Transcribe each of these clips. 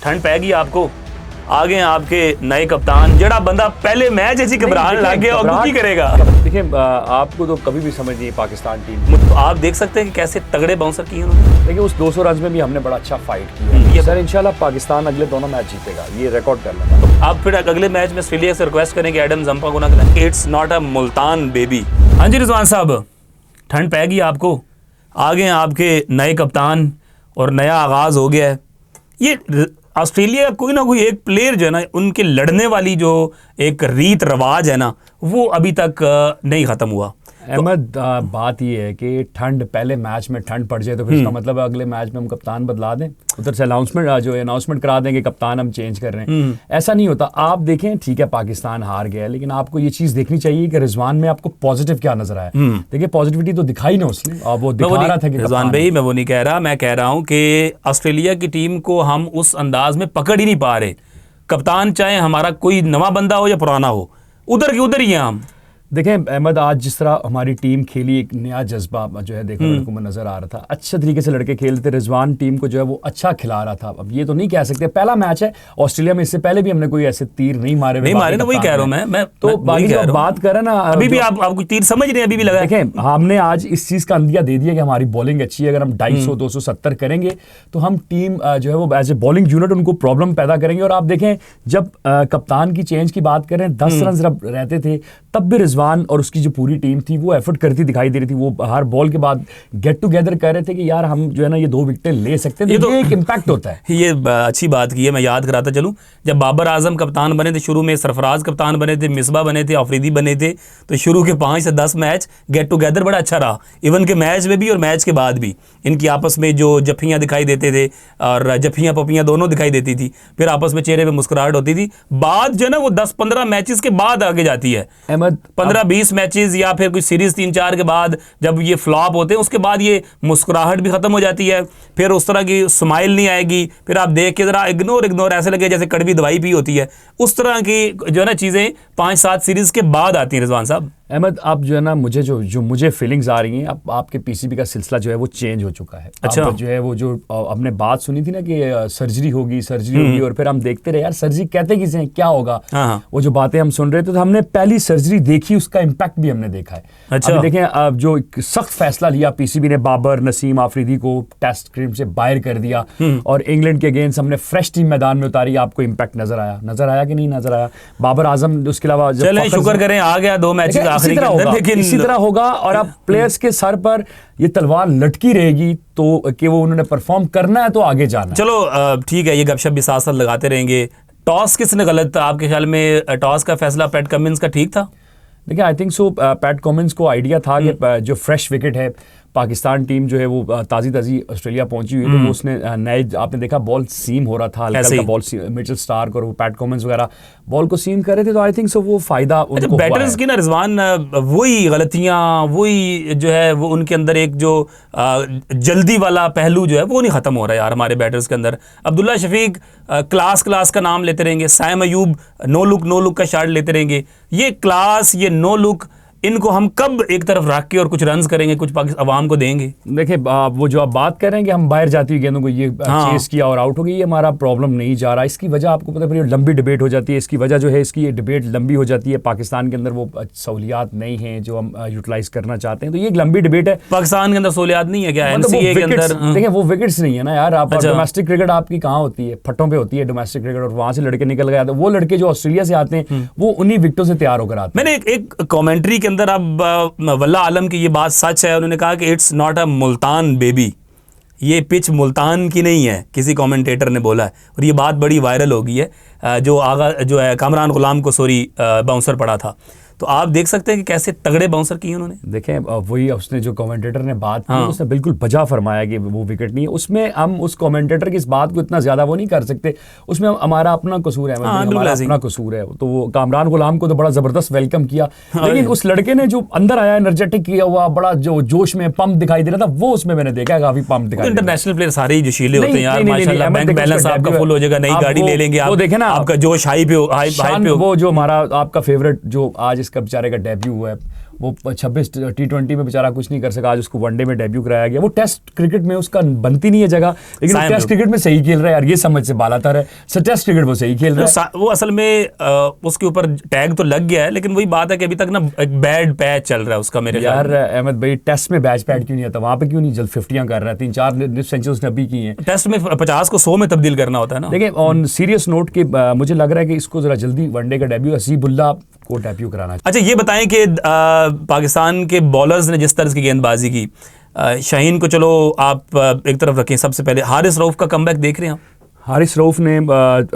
ठंड पैगी आपको, आगे आपके नए कप्तान जेड़ा बंदा पहले मैच ऐसी घबराने लग गया और की करेगा। देखिए आपको तो कभी भी समझ नहीं पाकिस्तान टीम, तो आप देख सकते हैं कि कैसे तगड़े बाउंसर किए उन्होंने। देखिए उस 200 रन में भी हमने बड़ा अच्छा फाइट किया सर। इंशाल्लाह पाकिस्तान अगले दोनों मैच जीतेगा, ये रिकॉर्ड कर लेगा। तो आप फिर अगले मैच में ऑस्ट्रेलिया से रिक्वेस्ट करेंगे एडम जंपा को ना करें, it's not a Multan baby. हाँ जी रिजवान साहब, ठंड पैगी आपको, आगे आपके नए कप्तान और नया आगाज हो गया है। ये ऑस्ट्रेलिया का कोई ना कोई एक प्लेयर जो है ना, उनके लड़ने वाली जो एक रीत रवाज है ना, वो अभी तक नहीं ख़त्म हुआ। अहमद बात ये है कि ठंड पहले मैच में ठंड पड़ जाए तो फिर इसका मतलब अगले मैच में हम कप्तान बदला दें, उधर से अनाउंसमेंट करा दें कि कप्तान हम चेंज कर रहे हैं। ऐसा नहीं होता। आप देखें ठीक है पाकिस्तान हार गया, लेकिन आपको ये चीज़ देखनी चाहिए कि रिजवान में आपको पॉजिटिव क्या नजर आया। देखिए पॉजिटिविटी तो दिखाई ना उसने, और वो दिखा रहा था कि रिजवान भाई मैं वो नहीं कह रहा, मैं कह रहा हूँ कि ऑस्ट्रेलिया की टीम को हम उस अंदाज में पकड़ ही नहीं पा रहे। कप्तान चाहे हमारा कोई नवा बंदा हो या पुराना हो, उधर के उधर ही हैं हम। देखें अहमद, आज जिस तरह हमारी टीम खेली, एक नया जज्बा जो है देखने को नजर आ रहा था। अच्छे तरीके से लड़के खेलते, रिजवान टीम को जो है वो अच्छा खिला रहा था। अब ये तो नहीं कह सकते, पहला मैच है ऑस्ट्रेलिया में, इससे पहले भी हमने कोई ऐसे तीर नहीं मारे ना, वही कह रहा हूं मैं तो बात करें ना, अभी भी आप तीर समझ रहे हैं, अभी भी लगा। देखें हमने आज इस चीज का अंदिया दे दिया कि हमारी बॉलिंग अच्छी है। अगर हम 250-270 करेंगे तो हम टीम जो है वो एज ए बॉलिंग यूनिट उनको प्रॉब्लम पैदा करेंगे। और आप देखें जब कप्तान की चेंज की बात करें, 10 रन जब रहते थे तब भी रिजवान और उसकी जो पूरी टीम थी वो एफर्ट करती दिखाई दे रही थी। वो हर बॉल के बाद गेट टुगेदर कर रहे थे कि यार हम जो है ना ये 2 विकेटें ले सकते हैं। तो ये एक इम्पैक्ट होता है। ये अच्छी बात की है, मैं याद कराता चलूं, जब बाबर आजम कप्तान बने थे शुरू में, सरफराज कप्तान बने थे, मिसबा बने थे, अफरीदी बने थे, तो शुरू के 5 से 10 मैच गेट टुगेदर बड़ा अच्छा रहा। इवन के मैच में भी और मैच के बाद भी इनकी आपस में जो जफ्फियां दिखाई देते थे, और जफ्फियां पपियां दोनों दिखाई देती थी, फिर आपस में चेहरे पे मुस्कुराहट होती थी। बात जो है ना वो 10-15 मैचेस के बाद आगे जाती है। अहमद 15-20 मैचेस या फिर कुछ सीरीज 3-4 के बाद जब ये फ्लॉप होते हैं, उसके बाद ये मुस्कुराहट भी खत्म हो जाती है, फिर उस तरह की स्माइल नहीं आएगी, फिर आप देख के जरा इग्नोर ऐसे लगे जैसे कड़वी दवाई पी होती है। उस तरह की जो है ना चीजें 5-7 सीरीज के बाद आती हैं रिजवान साहब। अहमद आप जो है ना मुझे जो मुझे फीलिंग्स आ रही हैं, अब आपके पीसीबी का सिलसिला जो है वो चेंज हो चुका है। अच्छा जो है वो जो हमने बात सुनी थी ना कि सर्जरी होगी और फिर हम देखते रहे यार सर्जरी कहते किसे हैं, क्या होगा। वो जो बातें हम सुन रहे थे, तो हमने पहली सर्जरी देखी, उसका इम्पैक्ट भी हमने देखा है। अच्छा देखें अब जो सख्त फैसला लिया पीसीबी ने, बाबर नसीम आफरीदी को टेस्ट क्रीम से बाहर कर दिया और इंग्लैंड के अगेंस्ट हमने फ्रेश टीम मैदान में उतारी। आपको इम्पैक्ट नजर आया कि नहीं नजर आया? बाबर आजम उसके अलावा शुक्र करें आ गया 2 मैच इसी तरह होगा। और अब प्लेयर्स के सर पर ये तलवार लटकी रहेगी तो कि वो उन्होंने परफॉर्म करना है तो आगे जाना। चलो ठीक है, ये गपशप भी साथ साथ लगाते रहेंगे। टॉस किसने गलत था आपके ख्याल में? टॉस का फैसला पैट कमिंस का ठीक था? देखिए I think so PAT Cummins को आइडिया था कि जो फ्रेश विकेट है, पाकिस्तान टीम जो है वो ताज़ी ऑस्ट्रेलिया पहुंची हुई, तो वो उसने नए आपने देखा बॉल सीम हो रहा था, हल्का बॉल मिचेल स्टार्क और वो पैट कमिंस वगैरह बॉल को सीम कर रहे थे। तो आई थिंक सो वो फायदा उनको बैटर्स की ना रिजवान, वही गलतियां, वही जो है वो उनके अंदर एक जो जल्दी वाला पहलू जो है वो नहीं खत्म हो रहा है यार हमारे बैटर्स के अंदर। अब्दुल्ला शफीक क्लास का नाम लेते रहेंगे, साइम अयूब नो लुक का शॉट लेते रहेंगे। ये क्लास, ये नो लुक, इनको हम कब एक तरफ रख के और कुछ रन्स करेंगे, कुछ अवाम को देंगे? देखिए वो जो आप बात कर रहे हैं कि हम बाहर जाती हुई गेंदों को ये चेस किया और आउट हो गई, ये हमारा प्रॉब्लम नहीं जा रहा। इसकी वजह आपको पता है लंबी डिबेट हो जाती है। इसकी वजह जो है इसकी ये डिबेट लंबी हो जाती है। पाकिस्तान के अंदर वो सहूलियात नहीं हैं जो हम यूटिलाइज करना चाहते हैं, तो ये एक लंबी डिबेट है। पाकिस्तान के अंदर सहूलियात नहीं है क्या? एनसीए के अंदर देखिए वो विकेट्स नहीं है ना यार। आप डोमेस्टिक क्रिकेट आपकी कहाँ होती है? फट्टों पे होती है डोमेस्टिक क्रिकेट, और वहां से लड़के निकल गए। वो लड़के जो ऑस्ट्रेलिया से आते हैं वो उन्हीं विकेटों से तैयार होकर आते हैं। मैंने एक कमेंट्री के अंदर अब वल्ला आलम की ये बात सच है, उन्होंने कहा कि it's not a Multan baby, ये पिच मुल्तान की नहीं है, किसी कमेंटेटर ने बोला है, और ये बात बड़ी वायरल हो गई है। जो है कामरान गुलाम को बाउंसर पड़ा था, तो आप देख सकते हैं कि कैसे तगड़े बाउंसर किए उन्होंने। देखें वही उसने जो कमेंटेटर ने बात की, उसने बिल्कुल बजा फरमाया कि वो विकेट नहीं है। उसमें हम उस कमेंटेटर की इस बात को इतना ज्यादा वो नहीं कर सकते, उसमें हमारा अपना कसूर है, हमारा अपना कसूर है। तो वो कामरान गुलाम को तो बड़ा जबरदस्त वेलकम किया, लेकिन उस लड़के ने जो अंदर आया एनर्जेटिक किया हुआ, बड़ा जो जोश में पंप दिखाई दे रहा था, वो उसमें मैंने देखा काफी पंप दिखाई। इंटरनेशनल प्लेयर सारे ही जोशीले होते हैं यार, माशाल्लाह। बैंक बैलेंस आपका फुल हो जाएगा, नई गाड़ी ले लेंगे आप, वो देखे ना आपका जोश हाई पे हो। वो जो हमारा आपका फेवरेट जो आज इसका बेचारे का डेब्यू हुआ है, वो 26 T20 में बेचारा कुछ नहीं कर सका, आज उसको वनडे में डेब्यू कराया गया। वो टेस्ट क्रिकेट में उसका बनती नहीं है जगह, लेकिन वो टेस्ट क्रिकेट में सही खेल रहा है यार, ये समझ से बालातर है। सर टेस्ट क्रिकेट वो सही खेल रहा है। वो असल में उसके ऊपर टैग तो लग गया है, लेकिन वही बात है कि अभी तक ना एक बैड पैच चल रहा है उसका मेरे यार। अहमद भाई टेस्ट में बैच पैड क्यों नहीं आता, वहां पे क्यों नहीं जल्द 50 कर रहा है? 3-4 सेंचुरी उसने अभी की हैं। टेस्ट में 50 को 100 में तब्दील करना होता है ना। देखिए ऑन सीरियस नोट के मुझे लग रहा है कि इसको जरा जल्दी वनडे का डेब्यू हसीबुल्लाह को डेब्यू कराना। अच्छा ये बताएं कि पाकिस्तान के बॉलर्स ने जिस तरह की गेंदबाजी की, शाहीन को चलो आप एक तरफ रखें, सबसे पहले हारिस रऊफ का कमबैक देख रहे हैं आप? हारिस रऊफ ने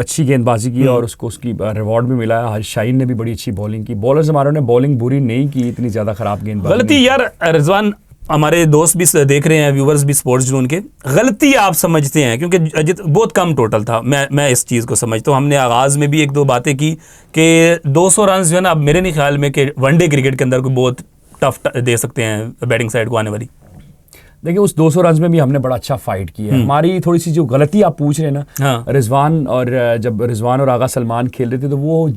अच्छी गेंदबाजी की और उसको उसकी रिवॉर्ड भी मिला है। शाहीन ने भी बड़ी अच्छी बॉलिंग की। बॉलर्स हमारों ने बॉलिंग बुरी नहीं की, इतनी ज़्यादा ख़राब गेंदबाजी गलती यार रिजवान, हमारे दोस्त भी देख रहे हैं, व्यूवर्स भी स्पोर्ट्स जुनून के, गलती आप समझते हैं क्योंकि बहुत कम टोटल था। मैं इस चीज़ को समझता हूँ। हमने आगाज़ में भी एक दो बातें की कि 200 रन जो है ना, अब मेरे नहीं ख्याल में कि वनडे क्रिकेट के अंदर कोई बहुत टफ दे सकते हैं बैटिंग साइड को आने वाली। देखिए उस 200 रन में भी हमने बड़ा अच्छा फाइट किया है। हमारी थोड़ी सी जो गलती आप पूछ रहे हैं ना, हाँ। रिजवान और जब रिजवान और आगा सलमान खेल रहे थे तो वो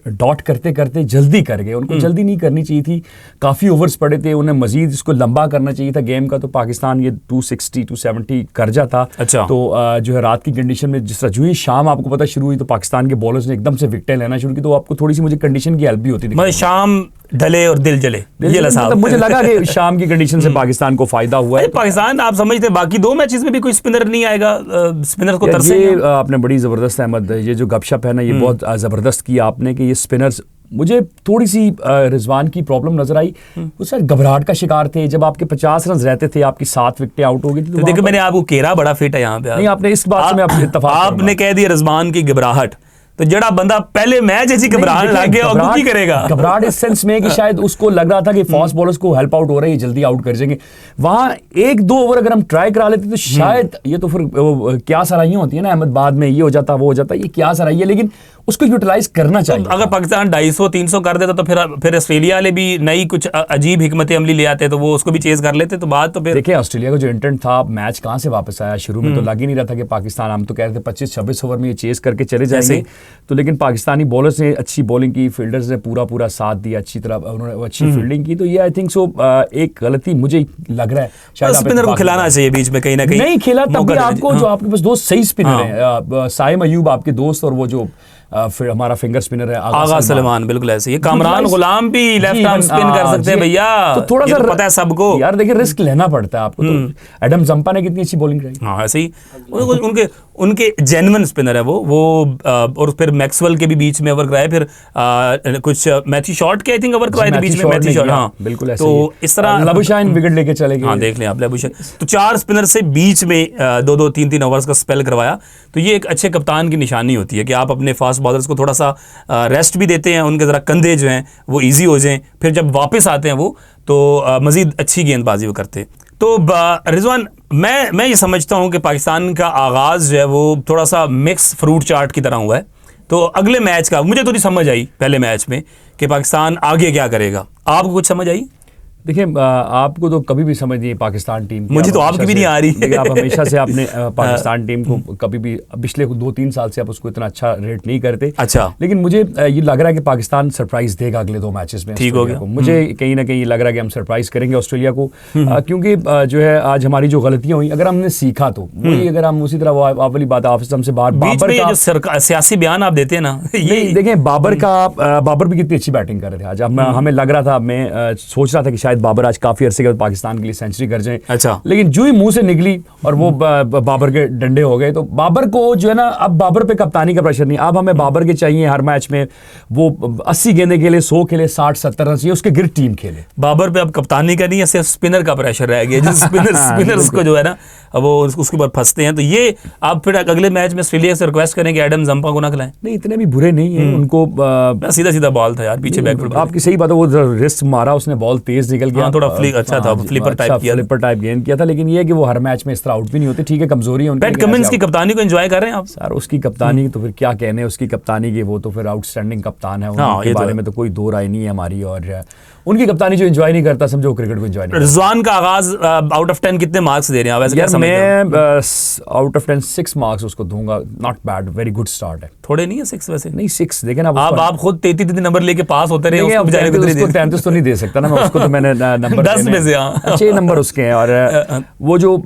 डॉट करते करते जल्दी कर गए। उनको जल्दी नहीं करनी चाहिए थी, काफ़ी ओवर्स पड़े थे, उन्हें मजीद इसको लंबा करना चाहिए था गेम का। तो पाकिस्तान ये 260-270 कर जाता। अच्छा। तो जो है रात की कंडीशन में जिस तरह जो ही शाम आपको पता शुरू हुई तो पाकिस्तान के बॉलर्स ने एकदम से विकेटें लेना शुरू की, तो आपको थोड़ी सी मुझे कंडीशन की हेल्प भी होती थी। मतलब शाम ढले और दिल जले, ये मतलब मुझे लगा कि शाम की कंडीशन से पाकिस्तान को फायदा हुआ है। पाकिस्तान आप समझते हैं बाकी 2 मैचेस में भी कोई स्पिनर नहीं आएगा, स्पिनर को तरसेंगे। ये आपने बड़ी ज़बरदस्त अहमद, ये जो गपशप है ना, ये बहुत ज़बरदस्त की आपने कि ये स्पिनर्स, मुझे थोड़ी सी रिजवान की प्रॉब्लम नजर आई। वो सर घबराहट का शिकार थे। जब आपके 50 रन रहते थे, आपकी 7 विकेटें आउट हो गई थी, तो देखो मैंने आपको केरा बड़ा फिट है यहाँ पे। नहीं आपने इस बात से मैं इत्तेफाक आपने कह दिया रिजवान की घबराहट, तो जड़ा बंदा पहले मैच ऐसी घबराहट लग गया और वो की करेगा। घबराहट इस सेंस में कि शायद उसको लग रहा था कि फास्ट बॉलर्स को हेल्प आउट हो रहा है, ये जल्दी आउट कर जाएंगे। वहां 1-2 ओवर अगर हम ट्राई करा लेते तो शायद ये तो फिर क्या सराहियां होती है ना अहमद, बाद में ये हो जाता वो हो जाता, ये क्या सराही है, लेकिन उसको यूटिलाइज करना चाहिए। अगर पाकिस्तान 250-300 कर देता तो फिर ऑस्ट्रेलिया वाले भी नई कुछ अजीब हिकमत अमली ले आते, तो वो उसको भी चेज कर लेते। तो बात तो फिर देखिए ऑस्ट्रेलिया का जो इंटेंट था, मैच कहां से वापस आया, शुरू में तो लग ही नहीं रहा था कि पाकिस्तान, हम तो कह रहे थे 25-26 ओवर में ये चेज करके चले जाएंगे। तो लेकिन पाकिस्तानी बॉलर्स ने अच्छी बॉलिंग की, फील्डर्स ने पूरा साथ दिया, अच्छी तरह उन्होंने अच्छी फील्डिंग की। तो ये आई थिंक सो एक गलती मुझे लग रहा है, शायद स्पिनर को खिलाना चाहिए बीच में कहीं ना कहीं। नहीं खिला तब भी आपको, जो आपके पास दोस्त सही स्पिनर है, साइम अयूब आपके दोस्त, और वो जो फिर हमारा फिंगर स्पिनर है आगा सलमान, बिल्कुल ऐसे ही। कामरान गुलाम भी लेफ्ट आर्म स्पिन कर सकते हैं भैया, तो थोड़ा सा पता है सबको यार। देखिए रिस्क लेना पड़ता है आपको। तो एडम जंपा ने कितनी अच्छी बॉलिंग कराई। हाँ ऐसे ही उनके जेन्युइन स्पिनर है वो और फिर मैक्सवेल के भी बीच में ओवर कराए, फिर कुछ मैथ्यू शॉट के आई थिंक ओवर कराए थे बीच में, मैथ्यू शॉट। हाँ बिल्कुल ऐसे। तो इस तरह लबुशाइन विकेट लेके चले गए। हाँ देख लें आप लबुशाइन। तो 4 स्पिनर से बीच में 2-2, 3-3 ओवर्स का स्पेल करवाया। तो ये एक अच्छे कप्तान की निशानी होती है कि आप अपने फास्ट बॉलर्स को थोड़ा सा रेस्ट भी देते हैं, उनके ज़रा कंधे जो हैं वो ईजी हो जाएं, फिर जब वापस आते हैं वो तो मज़ीद अच्छी गेंदबाजी वो करते हैं। तो रिजवान, मैं ये समझता हूँ कि पाकिस्तान का आगाज़ जो है वो थोड़ा सा मिक्स फ्रूट चाट की तरह हुआ है। तो अगले मैच का मुझे थोड़ी समझ आई पहले मैच में कि पाकिस्तान आगे क्या करेगा, आपको कुछ समझ आई? देखिए आपको तो कभी भी समझ नहीं है पाकिस्तान टीम, मुझे तो आपकी भी नहीं आ रही। आप हमेशा से आपने पाकिस्तान टीम को कभी भी पिछले 2-3 साल से आप उसको इतना अच्छा रेट नहीं करते। अच्छा, लेकिन मुझे ये लग रहा है कि पाकिस्तान सरप्राइज देगा अगले 2 मैचेस में। ठीक हो गया। मुझे कहीं ना कहीं लग रहा है कि हम सरप्राइज करेंगे ऑस्ट्रेलिया को, क्योंकि जो है आज हमारी जो गलतियां हुई, अगर हमने सीखा तो वही, अगर हम उसी तरह वो वाली बात आप हमसे बाबर का सियासी बयान आप देते हैं ना, देखें बाबर भी कितनी अच्छी बैटिंग कर रहे थे आज। हमें लग रहा था, मैं सोच रहा था कि शायद बाबर आज काफी अरसे के बाद पाकिस्तान के लिए सेंचुरी कर जाएं। अच्छा, लेकिन जो ही मुंह से निकली और वो बाबर के डंडे हो गए, तो बाबर को जो है ना, अब बाबर पे कप्तानी का प्रेशर नहीं, अब हमें बाबर के चाहिए हर मैच में वो 80 गेंदें खेले, 100 खेले, 60-70 रन चाहिए, उसके गिर टीम खेले। बाबर पे अब कप्तानी का नहीं है, सिर्फ स्पिनर का प्रेशर रह गया, जिस स्पिनर्स को जो है ना वो उसके ऊपर फंसते हैं। तो ये आप फिर अगले मैच में ऑस्ट्रेलिया से रिक्वेस्ट करें कि एडम जंपा को ना खिलाएं। नहीं इतने भी बुरे नहीं है उनको, सीधा बॉल था यार, पीछे बैकफुट। आपकी सही बात है, वो रिस्ट मारा उसने, बॉल तेज निकल गया, थोड़ा अच्छा था, फ्लिपर टाइप गेंद किया था। लेकिन ये है कि वो हर मैच में इस तरह आउट भी नहीं होते। ठीक है, कमजोरी है उनकी। पैट कमिंस की कप्तानी को एंजॉय कर रहे हैं आप? सर उसकी कप्तानी तो फिर क्या कहने, उसकी कप्तानी की, वो तो फिर आउटस्टैंडिंग कप्तान है, उनके बारे में तो कोई दो राय नहीं है हमारी। और उनकी कप्तानी जो एंजॉय नहीं करता, समझो वो क्रिकेट को एंजॉय नहीं रिजवान का आगाज आउट ऑफ 10 कितने मार्क्स दे रहे हैं आप? वैसे क्या करता। समझते हैं? मैं आउट ऑफ 10 6 मार्क्स उसको दूंगा। Not bad, very good start है। थोड़े नहीं है 6 वैसे? नहीं 6 देखें ना, आप खुद 33 नंबर लेके पास होते रहे, उसको बेचारे को उसको 33 तो नहीं दे सकता ना मैं उसको, तो मैंने नंबर 10 में से, हाँ। अच्छे नंबर उसके हैं। और वो जो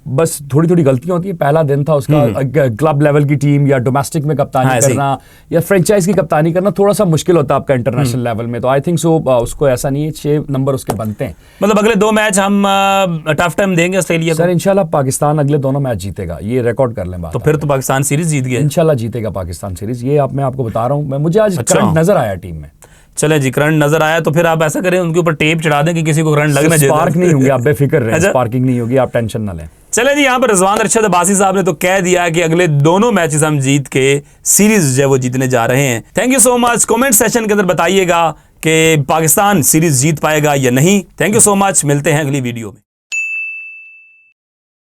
बस थोड़ी थोड़ी गलतियां होती है, पहला दिन था उसका, क्लब लेवल की टीम या डोमेस्टिक में कप्तानी करना या फ्रेंचाइज की कप्तानी करना थोड़ा सा मुश्किल होता है आपका इंटरनेशनल लेवल में। तो आई थिंक सो उसको ऐसा नहीं है, 6 नंबर उसके बनते हैं। मतलब अगले 2 मैच हम टफ टाइम देंगे ऑस्ट्रेलिया को? सर इंशाल्लाह पाकिस्तान अगले दोनों मैच जीतेगा, ये रिकॉर्ड कर लें बात। तो फिर तो पाकिस्तान सीरीज जीत गया इंशाल्लाह जीतेगा पाकिस्तान सीरीज, ये मैं आपको बता रहा हूँ। मुझे आज करंट नजर आया टीम में। चले जी, करंट नजर आया तो फिर आप ऐसा करें, उनके ऊपर टेप चढ़ा दें कि किसी को करंट लगना चाहिए। स्पार्क नहीं होंगे, आप बेफिक्र रहें, स्पार्किंग नहीं होगी, आप टेंशन ना लें। चले जी, यहाँ पर रिजवान अरशद अब्बासी साहब ने तो कह दिया कि अगले दोनों मैचेस हम जीत के सीरीज जो है वो जीतने जा रहे हैं। Thank you so much. Comment session के अंदर बताइएगा कि पाकिस्तान सीरीज जीत पाएगा या नहीं। थैंक यू सो मच, मिलते हैं अगली वीडियो में।